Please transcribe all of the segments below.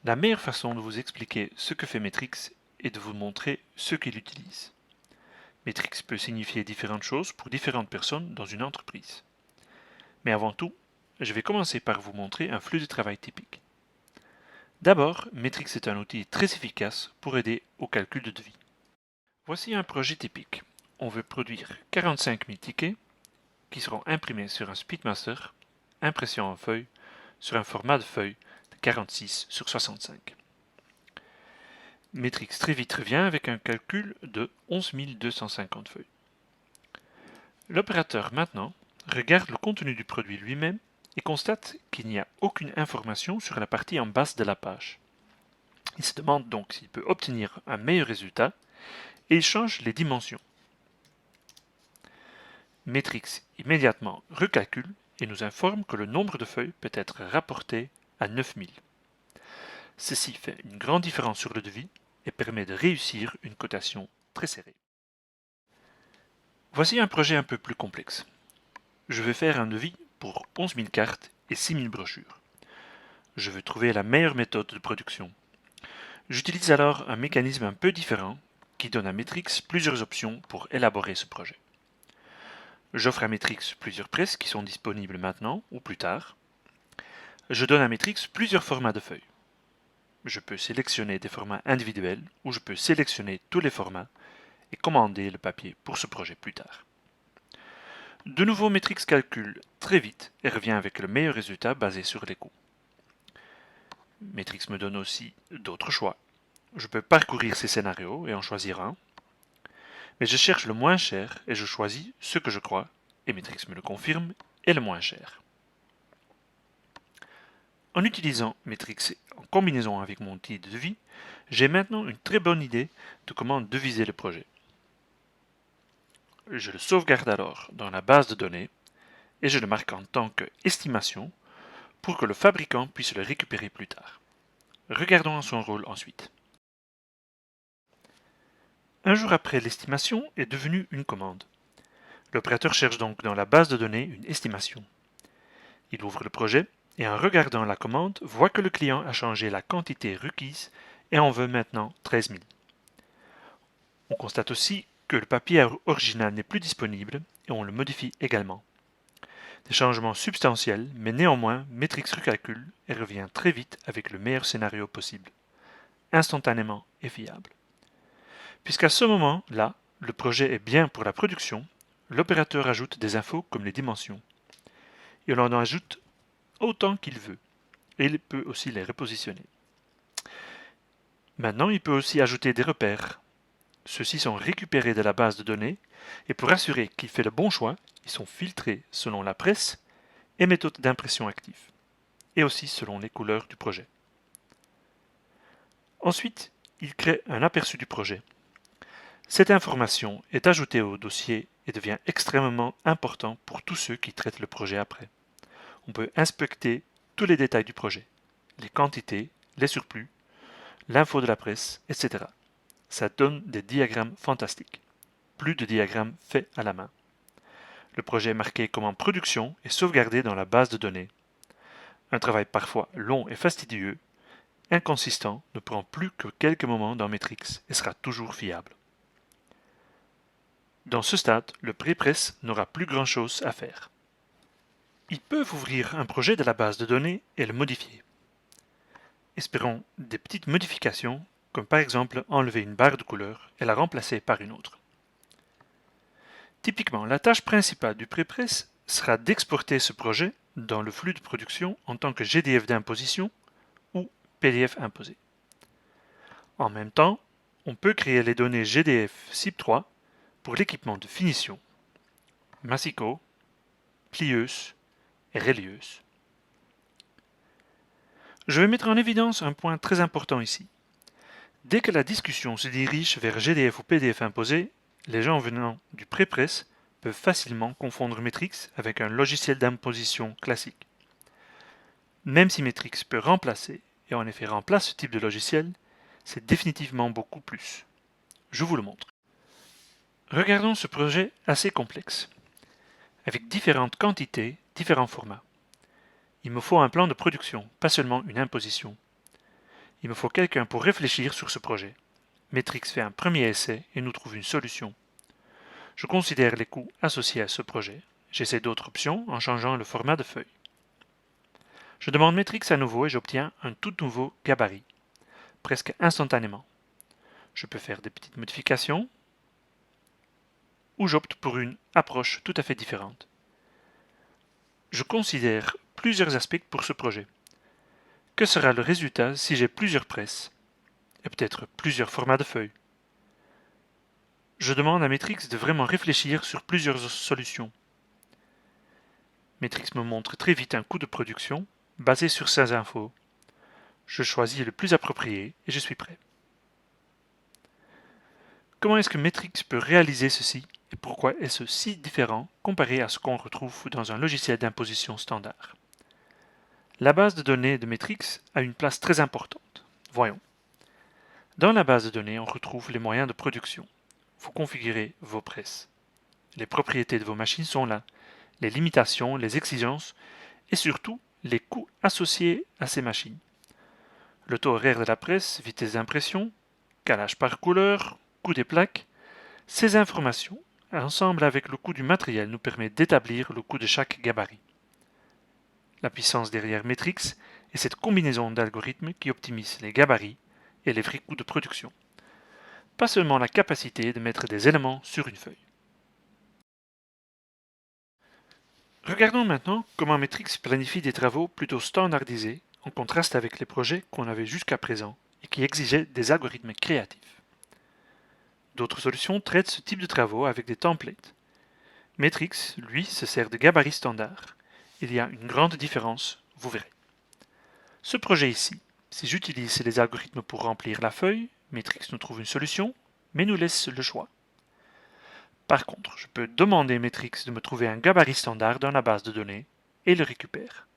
La meilleure façon de vous expliquer ce que fait Matrix est de vous montrer ce qu'il utilise. Matrix peut signifier différentes choses pour différentes personnes dans une entreprise. Mais avant tout, je vais commencer par vous montrer un flux de travail typique. D'abord, Matrix est un outil très efficace pour aider au calcul de devis. Voici un projet typique. On veut produire 45 000 tickets qui seront imprimés sur un Speedmaster, impression en feuille, sur un format de feuille de 46 sur 65. Matrix très vite revient avec un calcul de 11 250 feuilles. L'opérateur maintenant regarde le contenu du produit lui-même et constate qu'il n'y a aucune information sur la partie en basse de la page. Il se demande donc s'il peut obtenir un meilleur résultat et il change les dimensions. Matrix immédiatement recalcule et nous informe que le nombre de feuilles peut être rapporté à 9000. Ceci fait une grande différence sur le devis et permet de réussir une cotation très serrée. Voici un projet un peu plus complexe. Je vais faire un devis pour 11 000 cartes et 6 000 brochures. Je veux trouver la meilleure méthode de production. J'utilise alors un mécanisme un peu différent qui donne à Matrix plusieurs options pour élaborer ce projet. J'offre à Matrix plusieurs presses qui sont disponibles maintenant ou plus tard. Je donne à Matrix plusieurs formats de feuilles. Je peux sélectionner des formats individuels ou je peux sélectionner tous les formats et commander le papier pour ce projet plus tard. De nouveau, Matrix calcule très vite et revient avec le meilleur résultat basé sur les coûts. Matrix me donne aussi d'autres choix. Je peux parcourir ces scénarios et en choisir un, mais je cherche le moins cher et je choisis ce que je crois, et Matrix me le confirme, est le moins cher. En utilisant Matrix en combinaison avec mon outil de devis, j'ai maintenant une très bonne idée de comment deviser le projet. Je le sauvegarde alors dans la base de données et je le marque en tant qu'estimation pour que le fabricant puisse le récupérer plus tard. Regardons son rôle ensuite. Un jour après, l'estimation est devenue une commande. L'opérateur cherche donc dans la base de données une estimation. Il ouvre le projet et en regardant la commande, voit que le client a changé la quantité requise et en veut maintenant 13 000. On constate aussi que le papier original n'est plus disponible et on le modifie également. Des changements substantiels, mais néanmoins, Matrix recalcule et revient très vite avec le meilleur scénario possible, instantanément et fiable. Puisqu'à ce moment-là, le projet est bien pour la production, l'opérateur ajoute des infos comme les dimensions. Il en ajoute autant qu'il veut, et il peut aussi les repositionner. Maintenant, il peut aussi ajouter des repères. Ceux-ci sont récupérés de la base de données, et pour assurer qu'il fait le bon choix, ils sont filtrés selon la presse et méthode d'impression active, et aussi selon les couleurs du projet. Ensuite, il crée un aperçu du projet. Cette information est ajoutée au dossier et devient extrêmement important pour tous ceux qui traitent le projet après. On peut inspecter tous les détails du projet, les quantités, les surplus, l'info de la presse, etc. Ça donne des diagrammes fantastiques. Plus de diagrammes faits à la main. Le projet est marqué comme en production et sauvegardé dans la base de données. Un travail parfois long et fastidieux, inconsistant, ne prend plus que quelques moments dans Matrix et sera toujours fiable. Dans ce stade, le pré-press n'aura plus grand-chose à faire. Ils peuvent ouvrir un projet de la base de données et le modifier. Espérons des petites modifications, comme par exemple enlever une barre de couleur et la remplacer par une autre. Typiquement, la tâche principale du pré-press sera d'exporter ce projet dans le flux de production en tant que GDF d'imposition ou PDF imposé. En même temps, on peut créer les données GDF CIP3 pour l'équipement de finition, massicot, plieuse et relieuse. Je vais mettre en évidence un point très important ici. Dès que la discussion se dirige vers GDF ou PDF imposé, les gens venant du pré-press peuvent facilement confondre Matrix avec un logiciel d'imposition classique. Même si Matrix peut remplacer, et en effet remplace ce type de logiciel, c'est définitivement beaucoup plus. Je vous le montre. Regardons ce projet assez complexe, avec différentes quantités, différents formats. Il me faut un plan de production, pas seulement une imposition. Il me faut quelqu'un pour réfléchir sur ce projet. Matrix fait un premier essai et nous trouve une solution. Je considère les coûts associés à ce projet. J'essaie d'autres options en changeant le format de feuille. Je demande Matrix à nouveau et j'obtiens un tout nouveau gabarit, presque instantanément. Je peux faire des petites modifications ou j'opte pour une approche tout à fait différente. Je considère plusieurs aspects pour ce projet. Que sera le résultat si j'ai plusieurs presses et peut-être plusieurs formats de feuilles? Je demande à Matrix de vraiment réfléchir sur plusieurs solutions. Matrix me montre très vite un coût de production basé sur ces infos. Je choisis le plus approprié et je suis prêt. Comment est-ce que Matrix peut réaliser ceci et pourquoi est-ce si différent comparé à ce qu'on retrouve dans un logiciel d'imposition standard? La base de données de Matrix a une place très importante. Voyons. Dans la base de données, on retrouve les moyens de production. Vous configurez vos presses. Les propriétés de vos machines sont là, les limitations, les exigences et surtout les coûts associés à ces machines. Le taux horaire de la presse, vitesse d'impression, calage par couleur, coût des plaques, ces informations, ensemble avec le coût du matériel, nous permettent d'établir le coût de chaque gabarit. La puissance derrière Matrix est cette combinaison d'algorithmes qui optimisent les gabarits et les vrais coûts de production. Pas seulement la capacité de mettre des éléments sur une feuille. Regardons maintenant comment Matrix planifie des travaux plutôt standardisés, en contraste avec les projets qu'on avait jusqu'à présent et qui exigeaient des algorithmes créatifs. D'autres solutions traitent ce type de travaux avec des templates. Matrix, lui, se sert de gabarits standards. Il y a une grande différence, vous verrez. Ce projet ici, si j'utilise les algorithmes pour remplir la feuille, Matrix nous trouve une solution, mais nous laisse le choix. Par contre, je peux demander Matrix de me trouver un gabarit standard dans la base de données et le récupère.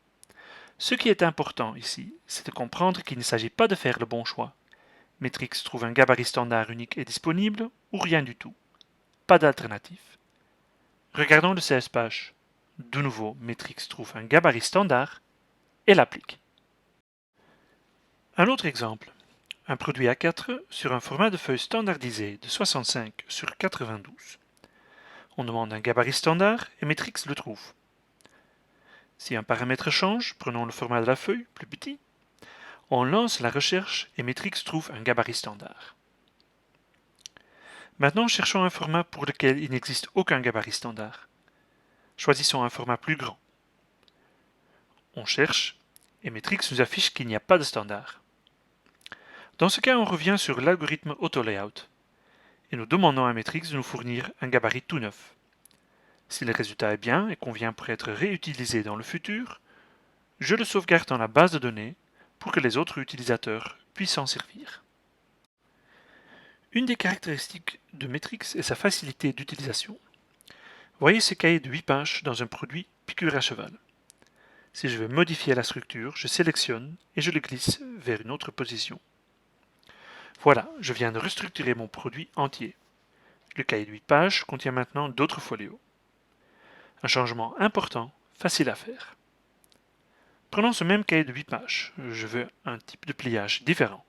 Ce qui est important ici, c'est de comprendre qu'il ne s'agit pas de faire le bon choix. Matrix trouve un gabarit standard unique et disponible ou rien du tout. Pas d'alternative. Regardons le 16 pages. De nouveau, Matrix trouve un gabarit standard et l'applique. Un autre exemple. Un produit A4 sur un format de feuille standardisé de 65 sur 92. On demande un gabarit standard et Matrix le trouve. Si un paramètre change, prenons le format de la feuille, plus petit, on lance la recherche et Matrix trouve un gabarit standard. Maintenant, cherchons un format pour lequel il n'existe aucun gabarit standard. Choisissons un format plus grand. On cherche et Matrix nous affiche qu'il n'y a pas de standard. Dans ce cas, on revient sur l'algorithme AutoLayout et nous demandons à Matrix de nous fournir un gabarit tout neuf. Si le résultat est bien et convient pour être réutilisé dans le futur, je le sauvegarde dans la base de données pour que les autres utilisateurs puissent s'en servir. Une des caractéristiques de Matrix est sa facilité d'utilisation. Voyez ce cahier de 8 pages dans un produit piqûre à cheval. Si je veux modifier la structure, je sélectionne et je le glisse vers une autre position. Voilà, je viens de restructurer mon produit entier. Le cahier de 8 pages contient maintenant d'autres folios. Un changement important, facile à faire. Prenons ce même cahier de 8 pages. Je veux un type de pliage différent.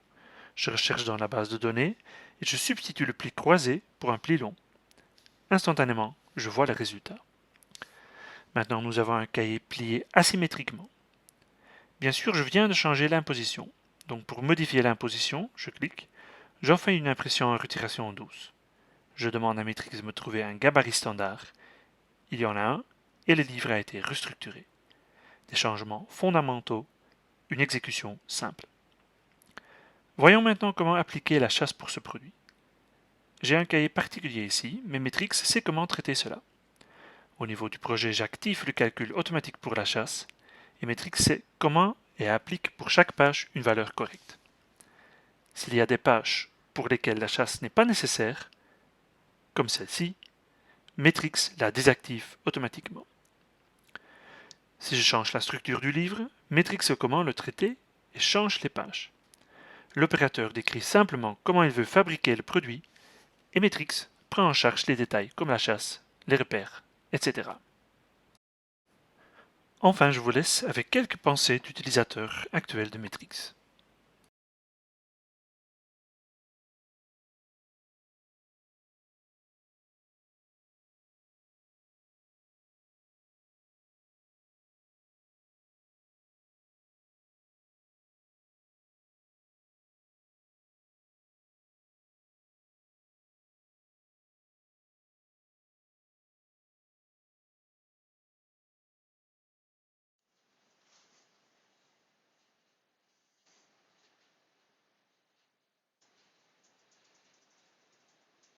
Je recherche dans la base de données et je substitue le pli croisé pour un pli long. Instantanément, je vois le résultat. Maintenant, nous avons un cahier plié asymétriquement. Bien sûr, je viens de changer l'imposition. Donc pour modifier l'imposition, je clique, j'en fais une impression en retiration douce. Je demande à Matrix de me trouver un gabarit standard. Il y en a un et le livre a été restructuré. Des changements fondamentaux, une exécution simple. Voyons maintenant comment appliquer la chasse pour ce produit. J'ai un cahier particulier ici, mais Matrix sait comment traiter cela. Au niveau du projet, j'active le calcul automatique pour la chasse, et Matrix sait comment et applique pour chaque page une valeur correcte. S'il y a des pages pour lesquelles la chasse n'est pas nécessaire, comme celle-ci, Matrix la désactive automatiquement. Si je change la structure du livre, Matrix sait comment le traiter et change les pages. L'opérateur décrit simplement comment il veut fabriquer le produit et Matrix prend en charge les détails comme la chasse, les repères, etc. Enfin, je vous laisse avec quelques pensées d'utilisateurs actuels de Matrix.